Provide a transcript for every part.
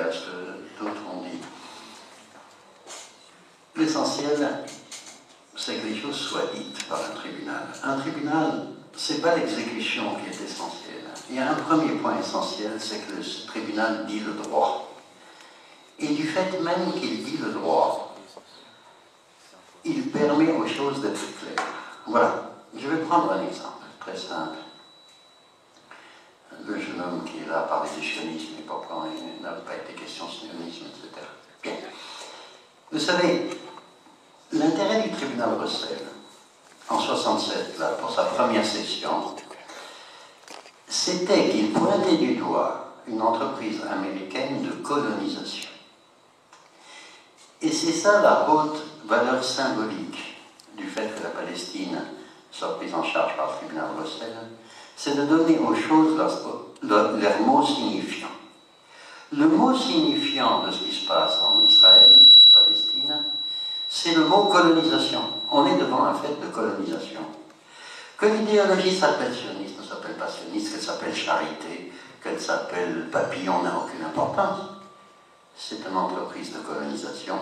à ce que d'autres ont dit. L'essentiel, c'est que les choses soient dites par un tribunal. Un tribunal, c'est pas l'exécution qui est essentielle. Il y a un premier point essentiel, c'est que le tribunal dit le droit. Et du fait même qu'il dit le droit, il permet aux choses d'être claires. Voilà. Je vais prendre un exemple très simple. Le jeune homme qui est là parlait du sionisme et pourquoi il n'a pas été question de sionisme, etc. Bien. Vous savez, l'intérêt du tribunal Russell, en 1967, là, pour sa première session, c'était qu'il pointait du doigt une entreprise américaine de colonisation. Et c'est ça la haute valeur symbolique du fait que la Palestine soit prise en charge par le tribunal Russell, c'est de donner aux choses leurs mots signifiants. Le mot signifiant de ce qui se passe en Israël, Palestine, c'est le mot colonisation. On est devant un fait de colonisation. Que l'idéologie s'appelle sioniste, ne s'appelle pas sioniste, qu'elle s'appelle charité, qu'elle s'appelle papillon, n'a aucune importance. C'est une entreprise de colonisation.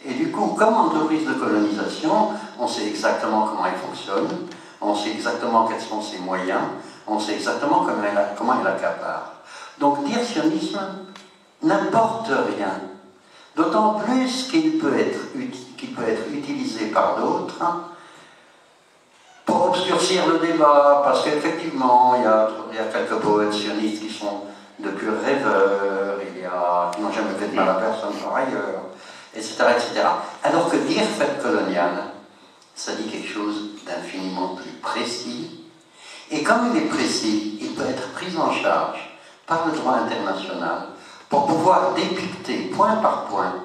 Et du coup, comme entreprise de colonisation, on sait exactement comment elle fonctionne, on sait exactement quels sont ses moyens, on sait exactement comment elle accapare. Donc dire sionisme n'importe rien. D'autant plus qu'il peut être utilisé par d'autres pour obscurcir le débat, parce qu'effectivement, il y a quelques poètes sionistes qui sont de purs rêveurs, qui n'ont jamais fait de mal à personne par ailleurs, etc., etc. Alors que dire fête coloniale, ça dit quelque chose d'infiniment plus précis, et comme il est précis, il peut être pris en charge par le droit international pour pouvoir dépicter point par point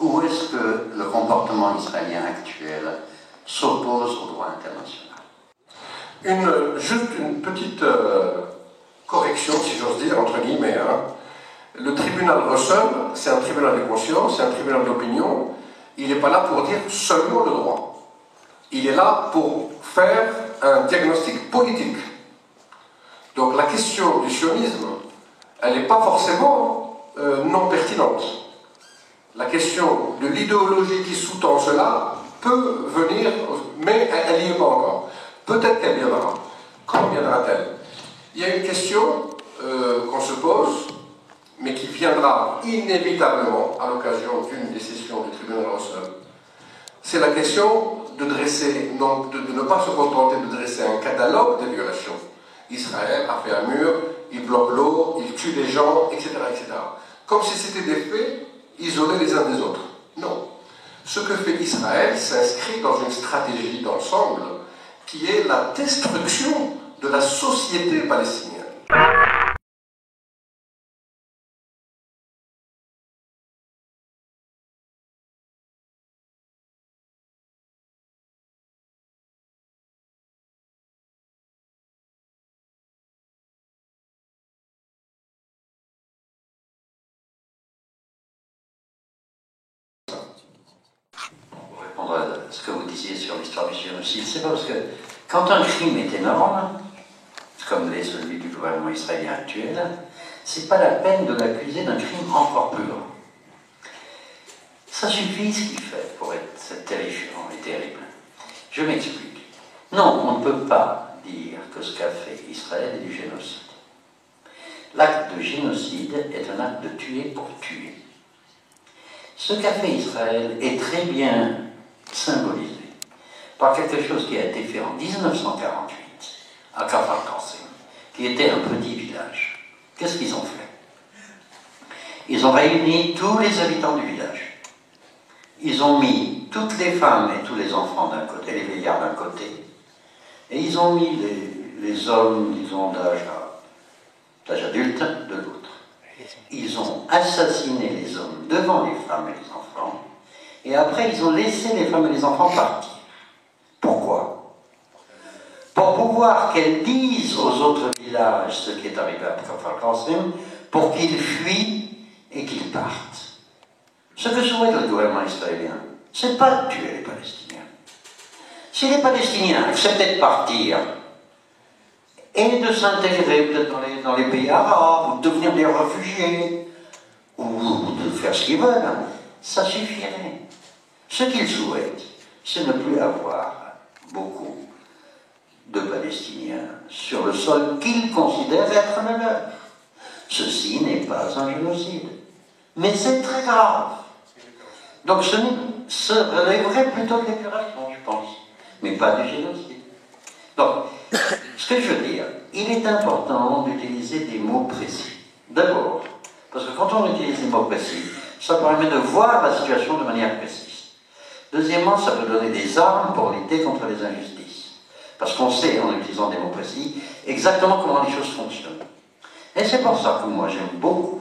où est-ce que le comportement israélien actuel s'oppose au droit international. Juste une petite correction, si j'ose dire, entre guillemets. Le tribunal Russell, c'est un tribunal de conscience, c'est un tribunal d'opinion. Il n'est pas là pour dire seulement le droit. Il est là pour faire un diagnostic politique. Donc la question du sionisme, elle n'est pas forcément non pertinente. La question de l'idéologie qui sous-tend cela peut venir, mais elle n'y est pas encore. Peut-être qu'elle viendra. Quand viendra-t-elle? Il y a une question qu'on se pose, mais qui viendra inévitablement à l'occasion d'une des sessions du tribunal Russell. C'est la question de dresser, donc de ne pas se contenter de dresser un catalogue de violations. Israël a fait un mur, il bloque l'eau, il tue des gens, etc., etc. Comme si c'était des faits isolés les uns des autres. Non. Ce que fait Israël s'inscrit dans une stratégie d'ensemble qui est la destruction de la société palestinienne. Pour répondre à ce que vous disiez sur l'histoire du génocide, c'est parce que quand un crime est énorme, comme l'est celui du gouvernement israélien actuel, c'est pas la peine de l'accuser d'un crime encore plus grand. Ça suffit ce qu'il fait pour être terrifiant et terrible. Je m'explique. Non, on ne peut pas dire que ce qu'a fait Israël est du génocide. L'acte de génocide est un acte de tuer pour tuer. Ce qu'a fait Israël est très bien symbolisé par quelque chose qui a été fait en 1948 à Kfar Kasem, qui était un petit village. Qu'est-ce qu'ils ont fait? Ils ont réuni tous les habitants du village. Ils ont mis toutes les femmes et tous les enfants d'un côté, les vieillards d'un côté, et ils ont mis les hommes, disons, d'âge adulte de l'autre. Ils ont assassiné les hommes devant les femmes et les enfants, et après ils ont laissé les femmes et les enfants partir. Pourquoi? Pour pouvoir qu'elles disent aux autres villages ce qui est arrivé à Kfar Kasem, pour qu'ils fuient et qu'ils partent. Ce que souhaite le gouvernement israélien, c'est pas de tuer les Palestiniens. Si les Palestiniens acceptaient de partir et de s'intégrer peut-être dans les pays arabes, ou de devenir des réfugiés, ou faire ce qu'ils veulent, hein, ça suffirait. Ce qu'ils souhaitent, c'est ne plus avoir beaucoup de Palestiniens sur le sol qu'ils considèrent être le leur. Ceci n'est pas un génocide, mais c'est très grave. Donc ce relèverait plutôt de l'épuration, je pense, mais pas du génocide. Donc, ce que je veux dire, il est important d'utiliser des mots précis. D'abord, parce que quand on utilise des mots précis, ça permet de voir la situation de manière précise. Deuxièmement, ça peut donner des armes pour lutter contre les injustices. Parce qu'on sait, en utilisant des mots précis, exactement comment les choses fonctionnent. Et c'est pour ça que moi j'aime beaucoup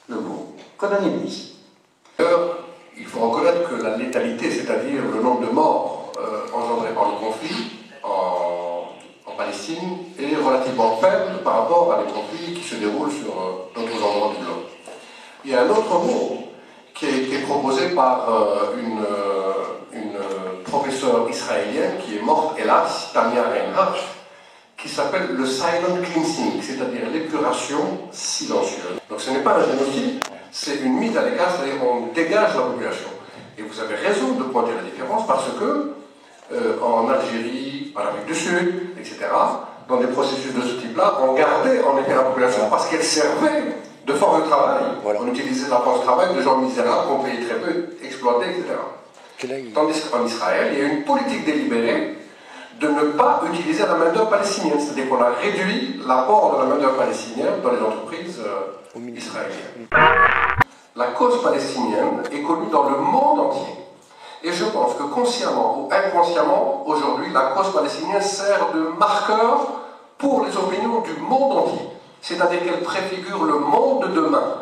le mot colonialisme. Il faut reconnaître que la létalité, c'est-à-dire le nombre de morts engendrés par le conflit en Palestine, est relativement faible par rapport à des conflits qui se déroulent sur d'autres endroits du globe. Il y a un autre mot qui a été proposé par une professeure israélienne qui est morte, hélas, Tania Reinhardt, qui s'appelle le silent cleansing, c'est-à-dire l'épuration silencieuse. Donc ce n'est pas un génocide, c'est une mise à l'écart, c'est-à-dire on dégage la population. Et vous avez raison de pointer la différence parce que en Algérie, en Afrique du Sud, etc., dans des processus de ce type-là, on gardait en effet la population parce qu'elle servait de force de travail. Voilà. On utilisait la force de travail de gens misérables qu'on payait très peu, exploités, etc. Tandis qu'en Israël, il y a une politique délibérée de ne pas utiliser la main-d'œuvre palestinienne. C'est-à-dire qu'on a réduit l'apport de la main-d'œuvre palestinienne dans les entreprises israéliennes. La cause palestinienne est connue dans le monde entier. Et je pense que consciemment ou inconsciemment, aujourd'hui, la cause palestinienne sert de marqueur pour les opinions du monde entier. C'est-à-dire qu'elle préfigure le monde de demain.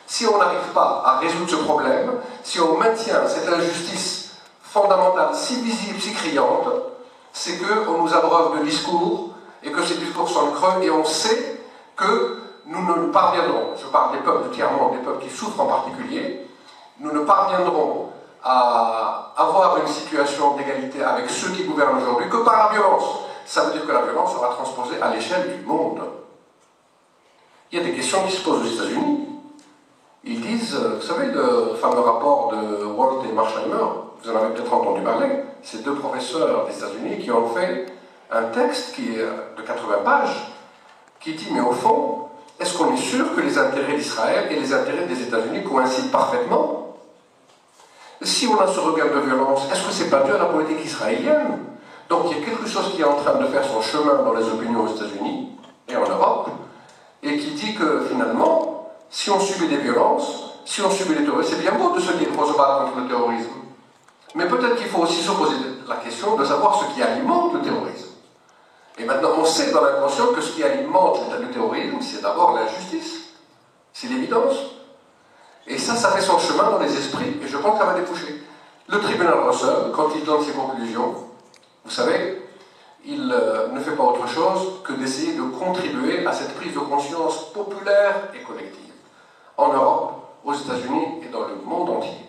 Si on n'arrive pas à résoudre ce problème, si on maintient cette injustice fondamentale si visible, si criante, c'est qu'on nous abreuve de discours et que ces discours sont creux et on sait que nous ne parviendrons, je parle des peuples, tiers-monde, des peuples qui souffrent en particulier, nous ne parviendrons à avoir une situation d'égalité avec ceux qui gouvernent aujourd'hui que par la violence. Ça veut dire que la violence sera transposée à l'échelle du monde. Il y a des questions qui se posent aux États-Unis. Ils disent, vous savez, le fameux rapport de Walt et Marsheimer, vous en avez peut-être entendu parler, ces deux professeurs des États-Unis qui ont fait un texte qui est de 80 pages, qui dit, mais au fond, est-ce qu'on est sûr que les intérêts d'Israël et les intérêts des États-Unis coïncident parfaitement? Si on a ce regain de violence, est-ce que c'est pas dû à la politique israélienne? Donc il y a quelque chose qui est en train de faire son chemin dans les opinions aux États-Unis et en Europe, et qui dit que finalement, si on subit des violences, si on subit des terroristes, c'est bien beau de se dire qu'on se bat contre le terrorisme. Mais peut-être qu'il faut aussi se poser la question de savoir ce qui alimente le terrorisme. Et maintenant, on sait dans l'inconscient que ce qui alimente le terrorisme, c'est d'abord l'injustice. C'est l'évidence. Et ça fait son chemin dans les esprits, et je pense que ça va déboucher. Le tribunal Russell, quand il donne ses conclusions, vous savez, il ne fait pas autre chose que d'essayer de contribuer à cette prise de conscience populaire et collective, en Europe, aux États-Unis et dans le monde entier.